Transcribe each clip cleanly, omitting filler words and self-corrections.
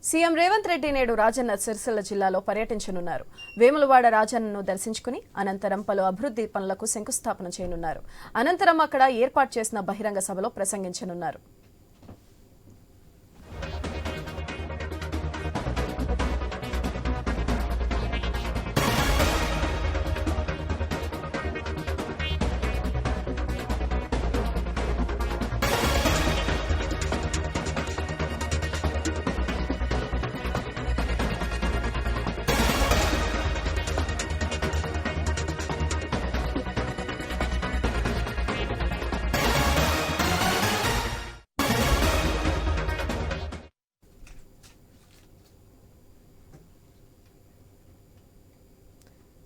CM Revanth Reddy నేడు రాజన్న సిరిసిల్ల జిల్లాలో పర్యటించనున్నారు. వేములవాడ రాజన్నను దర్శించుకుని అనంతరం పలు అభివృద్ధి పనులకు శంకుస్థాపన చేయనున్నారు. అనంతరం అక్కడ ఏర్పాటు చేసిన బహిరంగ సభలో ప్రసంగించనున్నారు.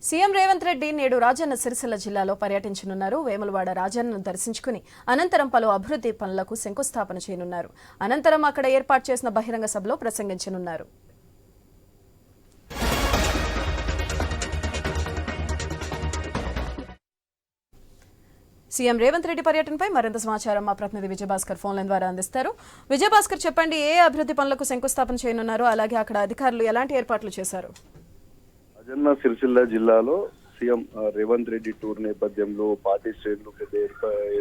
సీఎం రేవంత్ రెడ్డి నేడు రాజన్న సిరిసిల్ల జిల్లాలో పర్యటించనున్నారు. వేములవాడ రాజన్నను దర్శించుకుని అనంతరం పలు అభివృద్ధి పనులకు శంకుస్థాపన చేయనున్నారు. అనంతరం అక్కడ ఏర్పాటు చేసిన బహిరంగ సభలో ప్రసంగించనున్నారు. సీఎం రేవంత్ రెడ్డి పర్యటనపై మరింత సమాచారం మా ప్రతినిధి విజయభాస్కర్ ఫోన్ లైన్ ద్వారా అందిస్తారు. విజయభాస్కర్, చెప్పండి, ఏ అభివృద్ధి పనులకు శంకుస్థాపన చేయనున్నారు? అలాగే అక్కడ అధికారులు ఎలాంటి ఏర్పాట్లు చేశారు? రాజన్న సిరిసిల్ల జిల్లాలో సీఎం రేవంత్ రెడ్డి టూర్ నేపథ్యంలో పార్టీ శ్రేణులు పెద్ద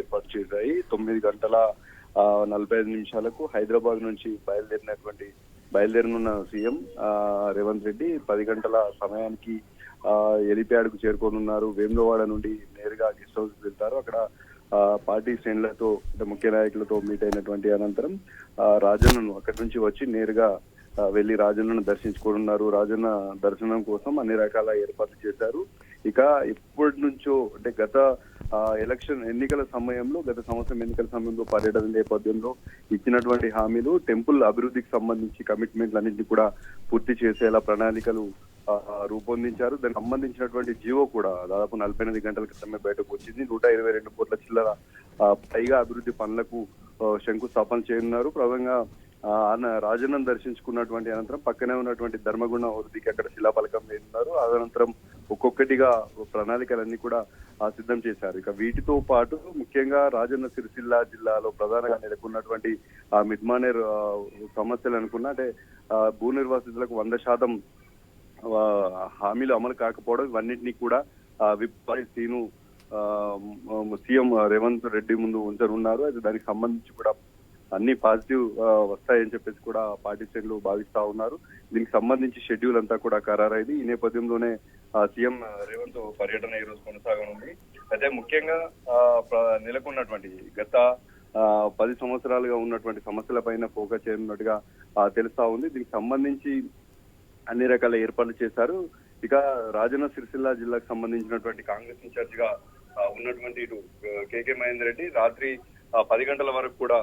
ఏర్పాటు చేశాయి. 9 గంటల 45 నిమిషాలకు హైదరాబాద్ నుంచి బయలుదేరనున్న సీఎం రేవంత్ రెడ్డి 10 గంటల సమయానికి హెలిప్యాడ్ కు చేరుకోనున్నారు. వేములవాడ నుండి నేరుగా గెస్ట్ హౌస్ వెళ్తారు. అక్కడ పార్టీ శ్రేణులతో ముఖ్య నాయకులతో మీట్ అయినటువంటి అనంతరం రాజన్నను అక్కడి నుంచి వచ్చి నేరుగా వెళ్లి రాజన్నను దర్శించుకోనున్నారు. రాజన్న దర్శనం కోసం అన్ని రకాల ఏర్పాట్లు చేశారు. ఇక ఇప్పటి నుంచో అంటే గత ఎన్నికల సమయంలో పర్యటన నేపథ్యంలో ఇచ్చినటువంటి హామీలు, టెంపుల్ అభివృద్ధికి సంబంధించి కమిట్మెంట్లు అన్నింటినీ కూడా పూర్తి చేసేలా ప్రణాళికలు రూపొందించారు. దానికి సంబంధించినటువంటి జీవో కూడా దాదాపు 48 గంటల క్రితమే బయటకు వచ్చింది. 122 కోట్ల చిల్లర పైగా అభివృద్ధి పనులకు శంకుస్థాపన చేయనున్నారు. ప్రధానంగా రాజన్నను దర్శించుకున్నటువంటి అనంతరం పక్కనే ఉన్నటువంటి ధర్మగుండం అభివృద్ధికి అక్కడ శిలాఫలకం వేస్తున్నారు. అనంతరం ఒక్కొక్కటిగా ప్రణాళికలన్నీ కూడా సిద్ధం చేశారు. ఇక వీటితో పాటు ముఖ్యంగా రాజన్న సిరిసిల్ల జిల్లాలో ప్రధానంగా నెలకొన్నటువంటి మిడ్మానేర్ సమస్యలు అనుకున్నా అంటే భూ నిర్వాసితులకు 100% హామీలు అమలు కాకపోవడం, ఇవన్నింటినీ కూడా సీఎం రేవంత్ రెడ్డి ముందు ఉంచనున్నారు. అయితే దానికి సంబంధించి కూడా అన్ని పాజిటివ్ వస్తాయని చెప్పేసి కూడా పార్టీ శ్రేణులు భావిస్తా ఉన్నారు. దీనికి సంబంధించి షెడ్యూల్ అంతా కూడా ఖరారైంది. ఈ నేపథ్యంలోనే సీఎం రేవంత్ పర్యటన ఈ రోజు కొనసాగనుంది. అయితే ముఖ్యంగా నెలకొన్నటువంటి గత 10 సంవత్సరాలుగా ఉన్నటువంటి సమస్యల పైన ఫోకస్ చేయనున్నట్టుగా తెలుస్తా ఉంది. దీనికి సంబంధించి అన్ని రకాల ఏర్పాట్లు చేశారు. ఇక రాజన్న సిరిసిల్ల జిల్లాకు సంబంధించినటువంటి కాంగ్రెస్ ఇన్ఛార్జ్ గా ఉన్నటువంటి ఇటు కేకే మహేందర్ రెడ్డి రాత్రి 10 గంటల వరకు కూడా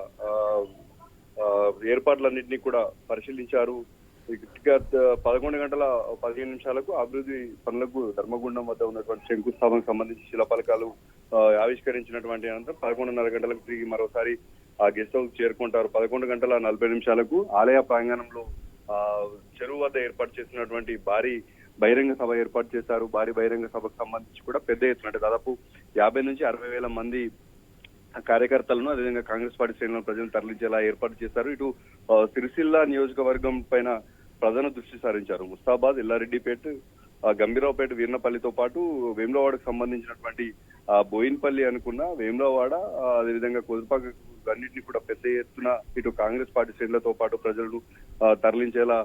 ఏర్పాట్లన్నింటినీ కూడా పరిశీలించారు. 11 గంటల 15 నిమిషాలకు అభివృద్ధి పనులకు ధర్మగుండం వద్ద ఉన్నటువంటి శంకుస్థాపనకు సంబంధించి శిలాఫలకాలు ఆవిష్కరించినటువంటి అనంతరం 11:30 గంటలకు తిరిగి మరోసారి గెస్ట్ హౌస్ చేరుకుంటారు. 11 గంటల 40 నిమిషాలకు ఆలయ ప్రాంగణంలో చెరువు వద్ద ఏర్పాటు చేసినటువంటి భారీ బహిరంగ సభ ఏర్పాటు చేశారు. భారీ బహిరంగ సభకు సంబంధించి కూడా పెద్ద ఎత్తున అంటే దాదాపు 50 నుంచి 60 వేల మంది కార్యకర్తలను, అదేవిధంగా కాంగ్రెస్ పార్టీ శ్రేణులను ప్రజలను తరలించేలా ఏర్పాటు చేశారు. ఇటు సిరిసిల్ల నియోజకవర్గం పైన ప్రధాన దృష్టి సారించారు. ముస్తాబాద్, ఎల్లారెడ్డిపేట, గంభీరావుపేట, వీర్నపల్లితో పాటు వేములవాడకు సంబంధించినటువంటి బోయిన్పల్లి అనుకున్న వేములవాడ, అదేవిధంగా కొదుపాక అన్నింటినీ కూడా పెద్ద ఎత్తున ఇటు కాంగ్రెస్ పార్టీ శ్రేణులతో పాటు ప్రజలను తరలించేలా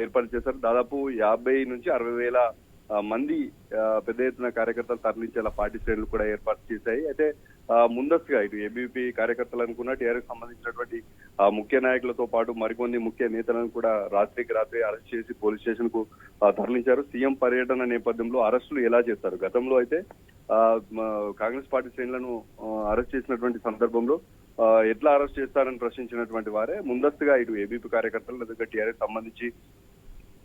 ఏర్పాటు చేశారు. దాదాపు 50 నుంచి 60 వేల మంది పెద్ద ఎత్తున కార్యకర్తలు తరలించేలా పార్టీ శ్రేణులు కూడా ఏర్పాటు చేశాయి. అయితే ముందస్తుగా ఇటు ఏబీపీ కార్యకర్తలు అనుకున్న టీఆర్ఎస్ సంబంధించినటువంటి ముఖ్య నాయకులతో పాటు మరికొన్ని ముఖ్య నేతలను కూడా రాత్రికి రాత్రి అరెస్ట్ చేసి పోలీస్ స్టేషన్ కు తరలించారు. సీఎం పర్యటన నేపథ్యంలో అరెస్టులు ఎలా చేస్తారు? గతంలో అయితే కాంగ్రెస్ పార్టీ శ్రేణులను అరెస్ట్ చేసినటువంటి సందర్భంలో ఎట్లా అరెస్ట్ చేస్తారని ప్రశ్నించినటువంటి వారే ముందస్తుగా ఇటు ఏబీపీ కార్యకర్తలు లేదా టీఆర్ఎస్ సంబంధించి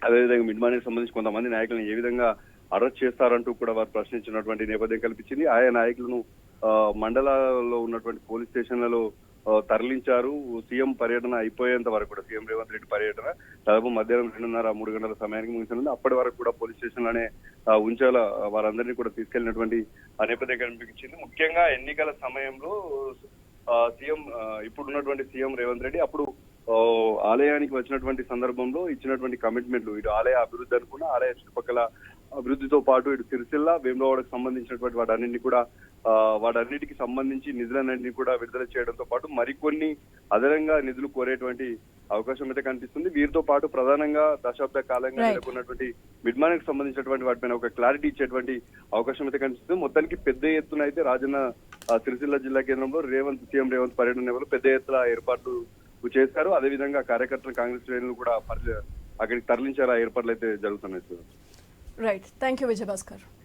అదేవిధంగా మిడ్మానికి సంబంధించి కొంతమంది నాయకులను ఏ విధంగా అరెస్ట్ చేస్తారంటూ కూడా వారు ప్రశ్నించినటువంటి నేపథ్యం కల్పించింది. ఆయా నాయకులను మండలాల్లో ఉన్నటువంటి పోలీస్ స్టేషన్లలో తరలించారు. సీఎం పర్యటన అయిపోయేంత వరకు కూడా సీఎం రేవంత్ రెడ్డి పర్యటన దాదాపు మధ్యాహ్నం 2:30-3 గంటల సమయానికి ముగిసింది. అప్పటి వరకు కూడా పోలీస్ స్టేషన్ లోనే ఉంచాల వారందరినీ కూడా తీసుకెళ్లినటువంటి నేపథ్యం కనిపించింది. ముఖ్యంగా ఎన్నికల సమయంలో సీఎం ఇప్పుడున్నటువంటి సీఎం రేవంత్ రెడ్డి అప్పుడు ఆలయానికి వచ్చినటువంటి సందర్భంలో ఇచ్చినటువంటి కమిట్మెంట్లు, ఇటు ఆలయ అభివృద్ధి అనుకున్న ఆలయ చుట్టుపక్కల అభివృద్ధితో పాటు ఇటు సిరిసిల్ల వేములవాడకు సంబంధించినటువంటి వాటన్నిటికి సంబంధించి నిధులన్నింటినీ కూడా విడుదల చేయడంతో పాటు మరికొన్ని అదనంగా నిధులు కోరేటువంటి అవకాశం అయితే కనిపిస్తుంది. వీరితో పాటు ప్రధానంగా దశాబ్ద కాలంగా నెలకొన్నటువంటి మిడ్మానికి సంబంధించినటువంటి వాటిపైన ఒక క్లారిటీ ఇచ్చేటువంటి అవకాశం అయితే కనిపిస్తుంది. మొత్తానికి పెద్ద ఎత్తున అయితే రాజన్న సిరిసిల్ల జిల్లా కేంద్రంలో సీఎం రేవంత్ పర్యటన నేపథ్యంలో పెద్ద ఎత్తున ఏర్పాట్లు చేశారు. అదేవిధంగా కార్యకర్తలు, కాంగ్రెస్ శ్రేణులు కూడా అక్కడికి తరలించారు. ఆ ఏర్పాట్లు అయితే జరుగుతున్నాయి. Right, thank you Vijayabhaskar.